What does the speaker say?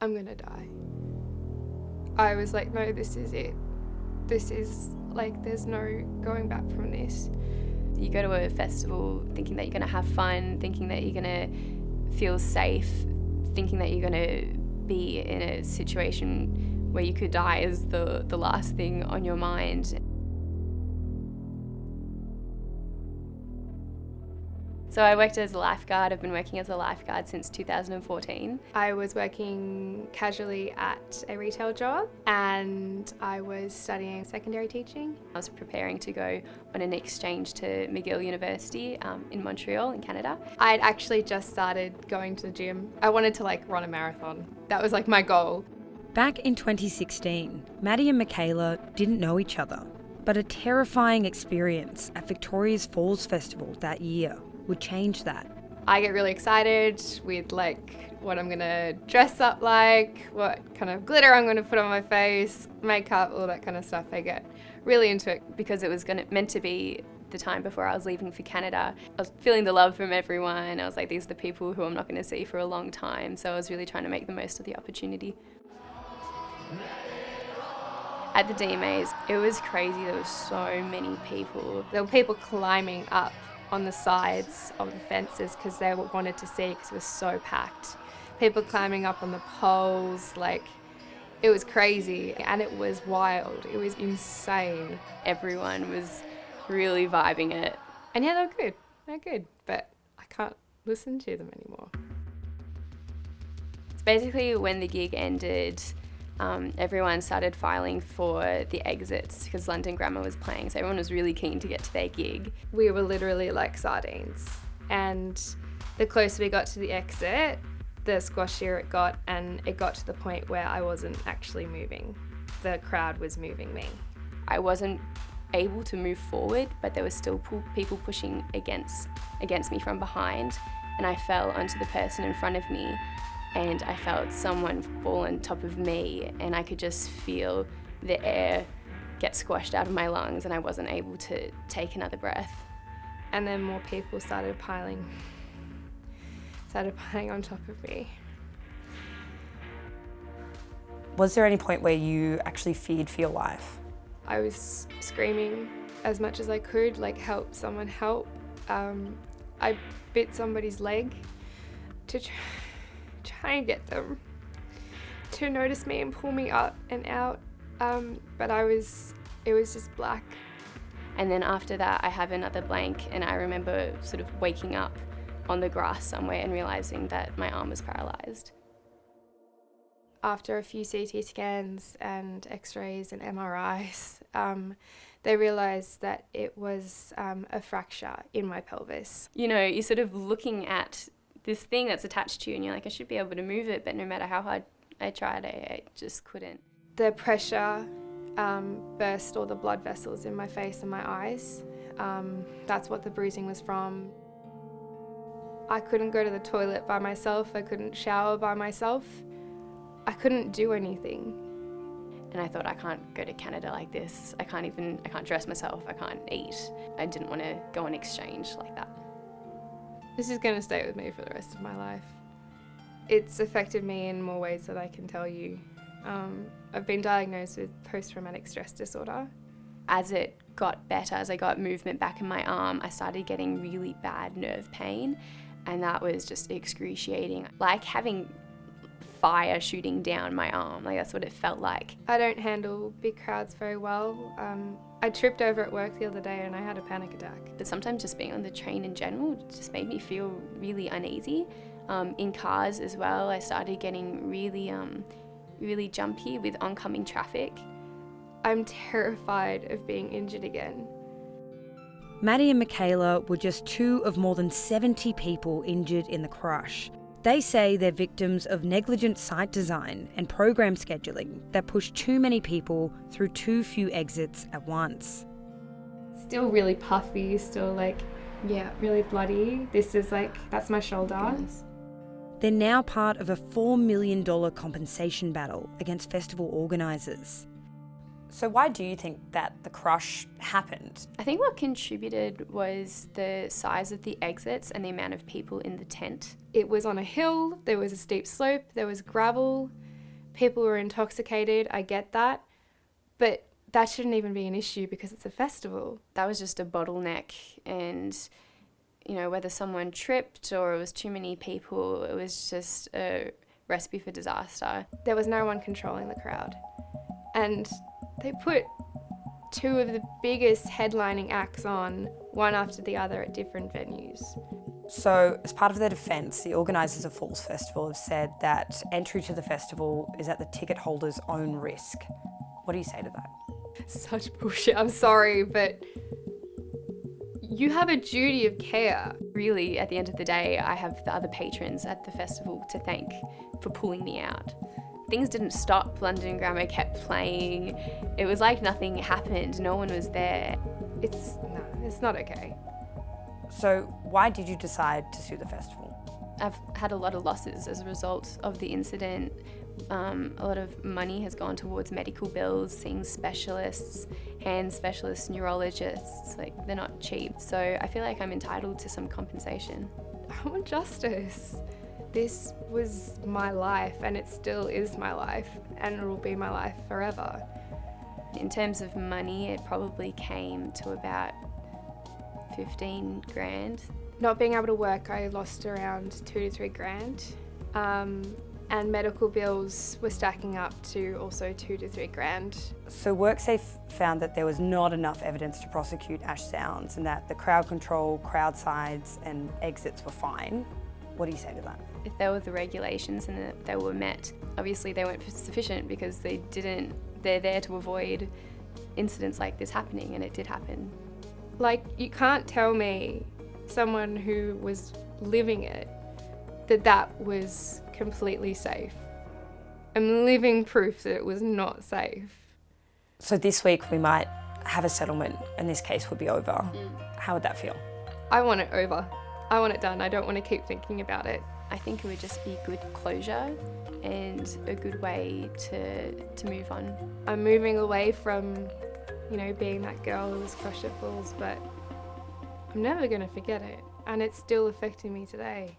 I'm gonna die. I was like, no, this is it. This is like, there's no going back from this. You go to a festival thinking that you're going to have fun, thinking that you're going to feel safe, thinking that you're going to be in a situation where you could die is the last thing on your mind. So I worked as a lifeguard. I've been working as a lifeguard since 2014. I was working casually at a retail job and I was studying secondary teaching. I was preparing to go on an exchange to McGill University in Montreal in Canada. I'd actually just started going to the gym. I wanted to run a marathon. That was my goal. Back in 2016, Maddie and Michaela didn't know each other, but a terrifying experience at Victoria's Falls Festival that year would change that. I get really excited with what I'm gonna dress up like, what kind of glitter I'm gonna put on my face, makeup, all that kind of stuff. I get really into it. Because it was meant to be the time before I was leaving for Canada. I was feeling the love from everyone. I was like, these are the people who I'm not going to see for a long time. So I was really trying to make the most of the opportunity. At the DMAs, it was crazy. There were so many people. There were people climbing up on the sides of the fences because they wanted to see because it was so packed. People climbing up on the poles, it was crazy and it was wild. It was insane. Everyone was really vibing it. And yeah, they're good, but I can't listen to them anymore. It's basically when the gig ended, everyone started filing for the exits because London Grammar was playing, so everyone was really keen to get to their gig. We were literally like sardines, and the closer we got to the exit, the squashier it got, and it got to the point where I wasn't actually moving. The crowd was moving me. I wasn't able to move forward, but there were still people pushing against me from behind, and I fell onto the person in front of me, and I felt someone fall on top of me, and I could just feel the air get squashed out of my lungs, and I wasn't able to take another breath. And then more people started piling on top of me. Was there any point where you actually feared for your life? I was screaming as much as I could, help, someone help. I bit somebody's leg to try and get them to notice me and pull me up and out, but it was just black. And then after that, I have another blank, and I remember sort of waking up on the grass somewhere and realising that my arm was paralysed. After a few CT scans and x-rays and MRIs, they realised that it was a fracture in my pelvis. You know, you're sort of looking at this thing that's attached to you and you're like, I should be able to move it, but no matter how hard I tried, I just couldn't. The pressure burst all the blood vessels in my face and my eyes. That's what the bruising was from. I couldn't go to the toilet by myself. I couldn't shower by myself. I couldn't do anything. And I thought, I can't go to Canada like this. I can't dress myself. I can't eat. I didn't want to go on exchange like that. This is going to stay with me for the rest of my life. It's affected me in more ways than I can tell you. I've been diagnosed with post-traumatic stress disorder. As it got better, as I got movement back in my arm, I started getting really bad nerve pain, and that was just excruciating. Like having fire shooting down my arm, that's what it felt like. I don't handle big crowds very well. I tripped over at work the other day and I had a panic attack. But sometimes just being on the train in general just made me feel really uneasy. In cars as well, I started getting really jumpy with oncoming traffic. I'm terrified of being injured again. Maddie and Michaela were just two of more than 70 people injured in the crush. They say they're victims of negligent site design and program scheduling that push too many people through too few exits at once. Still really puffy, still really bloody. This is that's my shoulder. Yes. They're now part of a $4 million compensation battle against festival organisers. So why do you think that the crush happened? I think what contributed was the size of the exits and the amount of people in the tent. It was on a hill, there was a steep slope, there was gravel, people were intoxicated, I get that, but that shouldn't even be an issue because it's a festival. That was just a bottleneck, and whether someone tripped or it was too many people, it was just a recipe for disaster. There was no one controlling the crowd. And they put two of the biggest headlining acts on, one after the other at different venues. So, as part of their defence, the organisers of Falls Festival have said that entry to the festival is at the ticket holder's own risk. What do you say to that? Such bullshit, I'm sorry, but you have a duty of care. Really, at the end of the day, I have the other patrons at the festival to thank for pulling me out. Things didn't stop. London Grammar kept playing. It was like nothing happened. No one was there. It's not okay. So, why did you decide to sue the festival? I've had a lot of losses as a result of the incident. A lot of money has gone towards medical bills, seeing specialists, hand specialists, neurologists. They're not cheap. So I feel like I'm entitled to some compensation. I want justice. This was my life, and it still is my life, and it will be my life forever. In terms of money, it probably came to about 15 grand. Not being able to work, I lost around 2 to 3 grand. And medical bills were stacking up to also 2 to 3 grand. So WorkSafe found that there was not enough evidence to prosecute Ash Sounds and that the crowd control, crowd sides and exits were fine. What do you say to that? If there were the regulations and that they were met, obviously they weren't sufficient because they're there to avoid incidents like this happening, and it did happen. You can't tell me, someone who was living it, that was completely safe. I'm living proof that it was not safe. So this week we might have a settlement and this case would be over. How would that feel? I want it over. I want it done. I don't want to keep thinking about it. I think it would just be good closure and a good way to move on. I'm moving away from, being that girl who was crushed at Falls, but I'm never going to forget it. And it's still affecting me today.